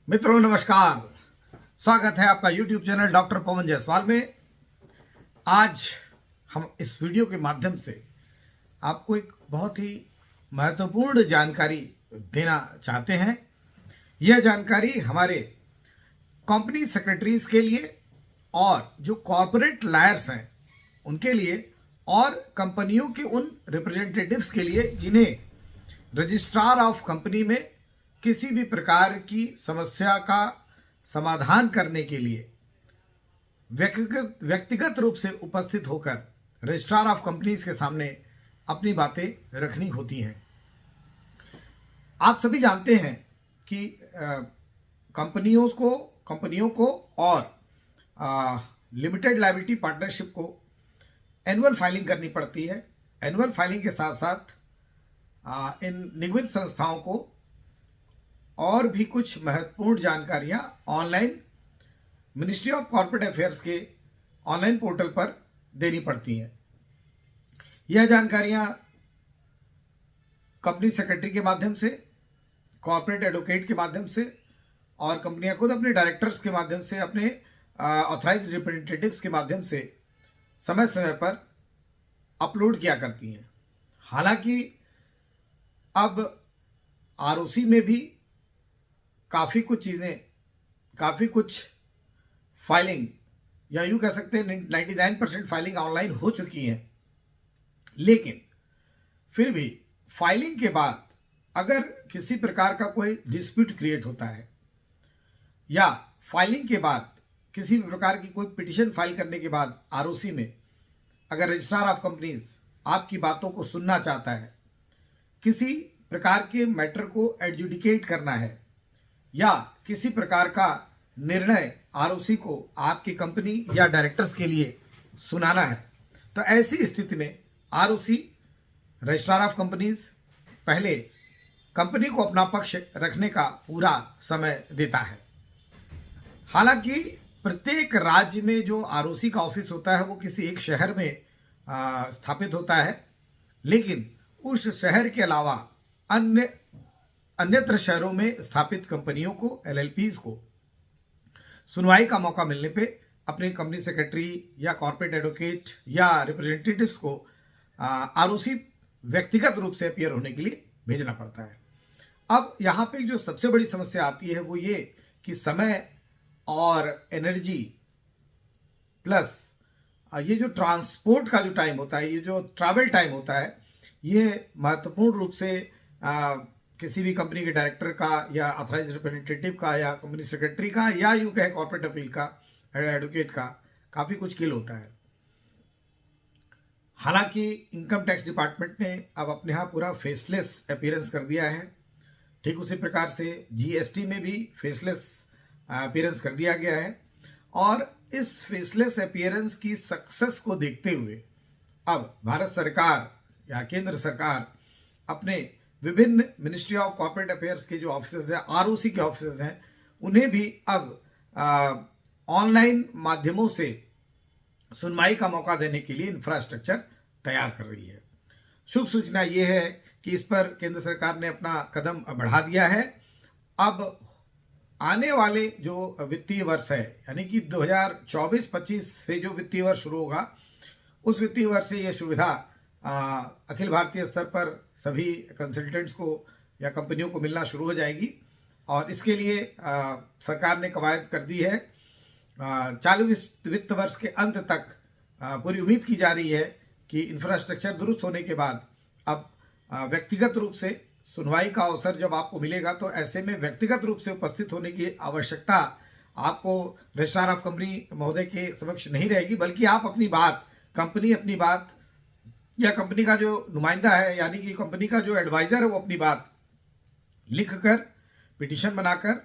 मित्रों नमस्कार। स्वागत है आपका YouTube channel doctor Pawan Jaiswal में। आज हम इस वीडियो के माध्यम से आपको एक बहुत ही महत्वपूर्ण जानकारी देना चाहते हैं। यह जानकारी हमारे कंपनी सेक्रेटरीज के लिए और जो कॉर्पोरेट लायर्स हैं उनके लिए और कंपनियों के उन रिप्रेजेंटेटिव्स के लिए जिन्हें रजिस्ट्रार ऑफ कंपनी में किसी भी प्रकार की समस्या का समाधान करने के लिए व्यक्तिगत रूप से उपस्थित होकर रजिस्ट्रार ऑफ कंपनीज के सामने अपनी बातें रखनी होती हैं। आप सभी जानते हैं कि कंपनियों को और लिमिटेड लायबिलिटी पार्टनरशिप को एनुअल फाइलिंग करनी पड़ती है। एनुअल फाइलिंग के साथ साथ इन निगमित संस्थाओं को और भी कुछ महत्वपूर्ण जानकारियां online ministry of corporate affairs के ऑनलाइन पोर्टल पर देनी पड़ती हैं। यह जानकारियां कंपनी सेक्रेटरी के माध्यम से, कॉर्पोरेट एडवोकेट के माध्यम से और कंपनियां खुद अपने डायरेक्टर्स के माध्यम से, अपने ऑथराइज्ड रिप्रेजेंटेटिव्स के माध्यम से समय समय पर अपलोड किया करती हैं। हालांकि अब आरओसी में भी काफ़ी कुछ फाइलिंग या यूँ कह सकते हैं 99% फाइलिंग ऑनलाइन हो चुकी हैं। लेकिन फिर भी फाइलिंग के बाद अगर किसी प्रकार का कोई डिस्प्यूट क्रिएट होता है या फाइलिंग के बाद किसी भी प्रकार की कोई पिटिशन फाइल करने के बाद आरओसी में अगर रजिस्ट्रार ऑफ कंपनीज आपकी बातों को सुनना चाहता है, किसी प्रकार के मैटर को एडजुडिकेट करना है या किसी प्रकार का निर्णय आरओसी को आपकी कंपनी या डायरेक्टर्स के लिए सुनाना है, तो ऐसी स्थिति में आरओसी रजिस्ट्रार ऑफ कंपनीज पहले कंपनी को अपना पक्ष रखने का पूरा समय देता है। हालांकि प्रत्येक राज्य में जो आरओसी का ऑफिस होता है वो किसी एक शहर में स्थापित होता है, लेकिन उस शहर के अलावा अन्यत्र शहरों में स्थापित कंपनियों को, एलएलपीज को सुनवाई का मौका मिलने पे अपने कंपनी सेक्रेटरी या कॉर्पोरेट एडवोकेट या रिप्रेजेंटेटिव्स को आरओसी व्यक्तिगत रूप से अपीयर होने के लिए भेजना पड़ता है। अब यहाँ पे जो सबसे बड़ी समस्या आती है वो ये कि समय और एनर्जी प्लस ये जो ट्रांसपोर्ट का जो टाइम होता है, ये जो ट्रैवल टाइम होता है, ये महत्वपूर्ण रूप से किसी भी कंपनी के डायरेक्टर का या ऑथराइज्ड रिप्रेजेंटेटिव का या कंपनी सेक्रेटरी का या यूं कहे कॉर्पोरेट अपील का, एडवोकेट का काफ़ी कुछ किल होता है। हालांकि इनकम टैक्स डिपार्टमेंट ने अब अपने यहाँ पूरा फेसलेस अपीयरेंस कर दिया है। ठीक उसी प्रकार से जीएसटी में भी फेसलेस अपीयरेंस कर दिया गया है और इस फेसलेस अपीयरेंस की सक्सेस को देखते हुए अब भारत सरकार या केंद्र सरकार अपने विभिन्न मिनिस्ट्री ऑफ कॉर्पोरेट अफेयर्स के जो ऑफिस हैं, आरओसी के ऑफिस हैं, उन्हें भी अब ऑनलाइन माध्यमों से सुनवाई का मौका देने के लिए इंफ्रास्ट्रक्चर तैयार कर रही है। शुभ सूचना ये है कि इस पर केंद्र सरकार ने अपना कदम बढ़ा दिया है। अब आने वाले जो वित्तीय वर्ष है, यानी कि 2024-25 से जो वित्तीय वर्ष शुरू होगा, उस वित्तीय वर्ष से ये सुविधा अखिल भारतीय स्तर पर सभी कंसल्टेंट्स को या कंपनियों को मिलना शुरू हो जाएगी और इसके लिए सरकार ने कवायद कर दी है। चालू वित्त वर्ष के अंत तक पूरी उम्मीद की जा रही है कि इंफ्रास्ट्रक्चर दुरुस्त होने के बाद अब व्यक्तिगत रूप से सुनवाई का अवसर जब आपको मिलेगा तो ऐसे में व्यक्तिगत रूप से उपस्थित होने की आवश्यकता आपको रजिस्ट्रार ऑफ कंपनी महोदय के समक्ष नहीं रहेगी, बल्कि आप अपनी बात, कंपनी अपनी बात या कंपनी का जो नुमाइंदा है यानी कि कंपनी का जो एडवाइजर है वो अपनी बात लिखकर, पिटीशन बनाकर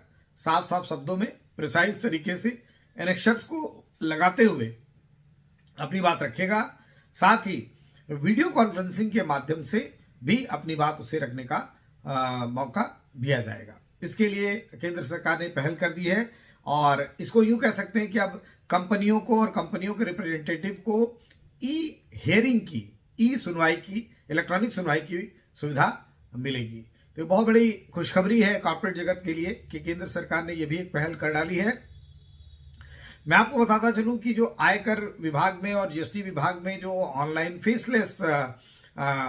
साफ साफ शब्दों में प्रिसाइज तरीके से एनेक्शर्स को लगाते हुए अपनी बात रखेगा। साथ ही वीडियो कॉन्फ्रेंसिंग के माध्यम से भी अपनी बात उसे रखने का मौका दिया जाएगा। इसके लिए केंद्र सरकार ने पहल कर दी है और इसको यूं कह सकते हैं कि अब कंपनियों को और कंपनियों के रिप्रेजेंटेटिव को ई सुनवाई की, इलेक्ट्रॉनिक सुनवाई की सुविधा मिलेगी। तो ये बहुत बड़ी खुशखबरी है कॉर्पोरेट जगत के लिए कि केंद्र सरकार ने ये भी एक पहल कर डाली है। मैं आपको बताता चलूं कि जो आयकर विभाग में और जीएसटी विभाग में जो ऑनलाइन फेसलेस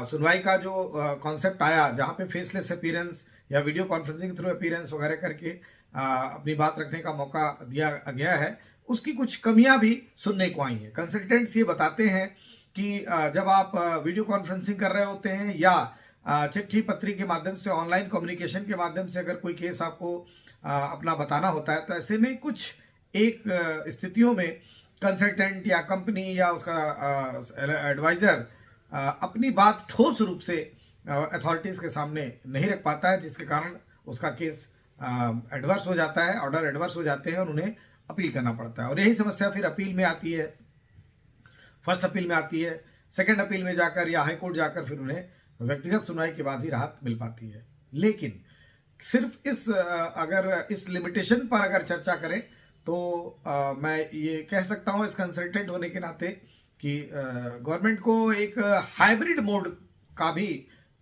सुनवाई का जो कॉन्सेप्ट आया, जहां पे फेसलेस अपीयरेंस या वीडियो कॉन्फ्रेंसिंग थ्रू अपीयरेंस वगैरह करके अपनी बात रखने का मौका दिया गया है, उसकी कुछ कमियां भी सुनने को आई हैं। कंसल्टेंट्स ये बताते हैं कि जब आप वीडियो कॉन्फ्रेंसिंग कर रहे होते हैं या चिट्ठी पत्री के माध्यम से, ऑनलाइन कम्युनिकेशन के माध्यम से अगर कोई केस आपको अपना बताना होता है, तो ऐसे में कुछ एक स्थितियों में कंसल्टेंट या कंपनी या उसका एडवाइजर अपनी बात ठोस रूप से अथॉरिटीज के सामने नहीं रख पाता है, जिसके कारण उसका केस एडवर्स हो जाता है, ऑर्डर एडवर्स हो जाते हैं और उन्हें अपील करना पड़ता है। और यही समस्या फिर अपील में आती है, फर्स्ट अपील में आती है, सेकंड अपील में जाकर या हाईकोर्ट जाकर फिर उन्हें व्यक्तिगत सुनवाई के बाद ही राहत मिल पाती है। लेकिन सिर्फ अगर इस लिमिटेशन पर अगर चर्चा करें तो मैं ये कह सकता हूं इस कंसल्टेंट होने के नाते कि गवर्नमेंट को एक हाइब्रिड मोड का भी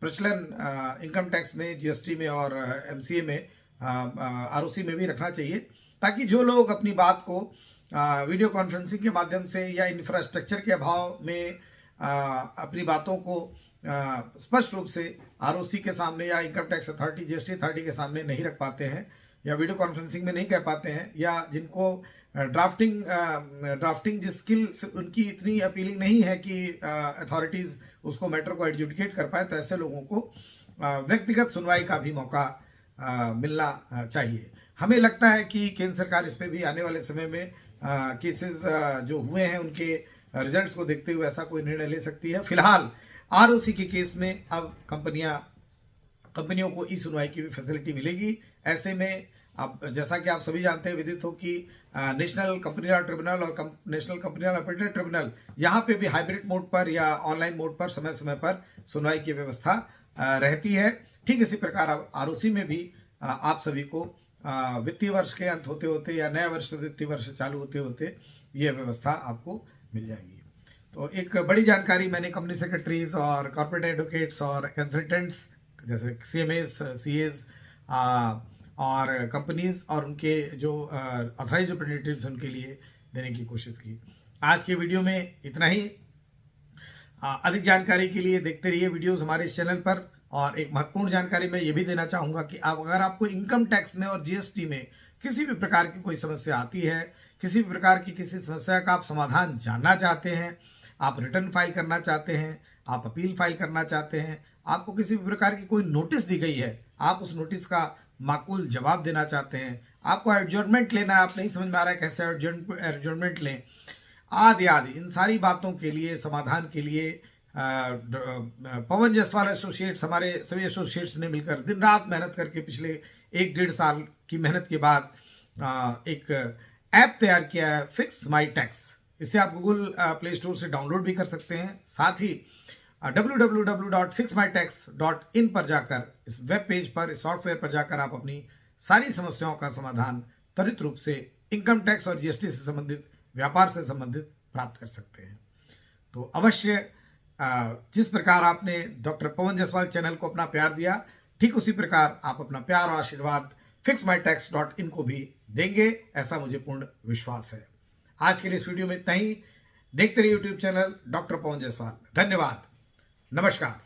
प्रचलन इनकम टैक्स में, जीएसटी में और एमसीए में, आरओसी में भी रखना चाहिए, ताकि जो लोग अपनी बात को वीडियो कॉन्फ्रेंसिंग के माध्यम से या इंफ्रास्ट्रक्चर के अभाव में अपनी बातों को स्पष्ट रूप से आरओसी के सामने या income tax authority, GST authority के सामने नहीं रख पाते हैं या वीडियो कॉन्फ्रेंसिंग में नहीं कह पाते हैं, या जिनको ड्राफ्टिंग जिस स्किल उनकी इतनी अपीलिंग नहीं है कि अथॉरिटीज उसको मैटर को एडजुडिकेट कर पाए, तो ऐसे लोगों को व्यक्तिगत सुनवाई का भी मौका मिलना चाहिए। हमें लगता है कि केंद्र सरकार इस पे भी आने वाले समय में केसेस जो हुए हैं उनके रिजल्ट्स को देखते हुए ऐसा कोई निर्णय ले सकती है। फिलहाल आरओसी के केस में अब कंपनियों को ई सुनवाई की भी फैसिलिटी मिलेगी। ऐसे में अब जैसा कि आप सभी जानते हैं, विदित हो कि नेशनल कंपनी लॉ ट्रिब्यूनल और national company law appellate tribunal, यहाँ पे भी हाइब्रिड मोड पर या ऑनलाइन मोड पर समय समय पर सुनवाई की व्यवस्था रहती है। ठीक इसी प्रकार अब आरओसी में भी आप सभी को वित्तीय वर्ष के अंत होते होते या नया वर्ष वित्तीय वर्ष चालू होते होते ये व्यवस्था आपको मिल जाएगी। तो एक बड़ी जानकारी मैंने कंपनी सेक्रेटरीज और कॉर्पोरेट एडवोकेट्स और कंसल्टेंट्स जैसे सीएमएस, सीएस और कंपनीज और उनके जो ऑथराइज्ड रिप्रेजेंटेटिव्स उनके लिए देने की कोशिश की। आज के वीडियो में इतना ही। अधिक जानकारी के लिए देखते रहिए वीडियोस हमारे इस चैनल पर। और एक महत्वपूर्ण जानकारी मैं ये भी देना चाहूँगा कि अगर आपको इनकम टैक्स में और जीएसटी में किसी भी प्रकार की कोई समस्या आती है, किसी भी प्रकार की किसी समस्या का आप समाधान जानना चाहते हैं, आप रिटर्न फाइल करना चाहते हैं, आप अपील फाइल करना चाहते हैं, आपको किसी भी प्रकार की कोई नोटिस दी गई है, आप उस नोटिस का माकूल जवाब देना चाहते हैं, आपको एडजर्नमेंट लेना है, आप नहीं समझ में आ रहा है कैसे एडजर्नमेंट लें, आदि आदि, इन सारी बातों के लिए समाधान के लिए पवन जायसवाल एसोसिएट्स, हमारे सभी एसोसिएट्स ने मिलकर दिन रात मेहनत करके पिछले 1-1.5 साल की मेहनत के बाद एक ऐप तैयार किया है, फिक्स माई टैक्स। इसे आप गूगल प्ले स्टोर से डाउनलोड भी कर सकते हैं। साथ ही www.fixmytax.in पर जाकर, इस वेब पेज पर, इस सॉफ्टवेयर पर जाकर आप अपनी सारी समस्याओं का समाधान त्वरित रूप से इनकम टैक्स और जीएसटी से संबंधित, व्यापार से संबंधित प्राप्त कर सकते हैं। तो अवश्य जिस प्रकार आपने डॉक्टर पवन जायसवाल चैनल को अपना प्यार दिया, ठीक उसी प्रकार आप अपना प्यार और आशीर्वाद fixmytax.in को भी देंगे, ऐसा मुझे पूर्ण विश्वास है। आज के लिए इस वीडियो में इतना ही। देखते रहिए YouTube channel doctor Pawan Jaiswal. धन्यवाद, नमस्कार।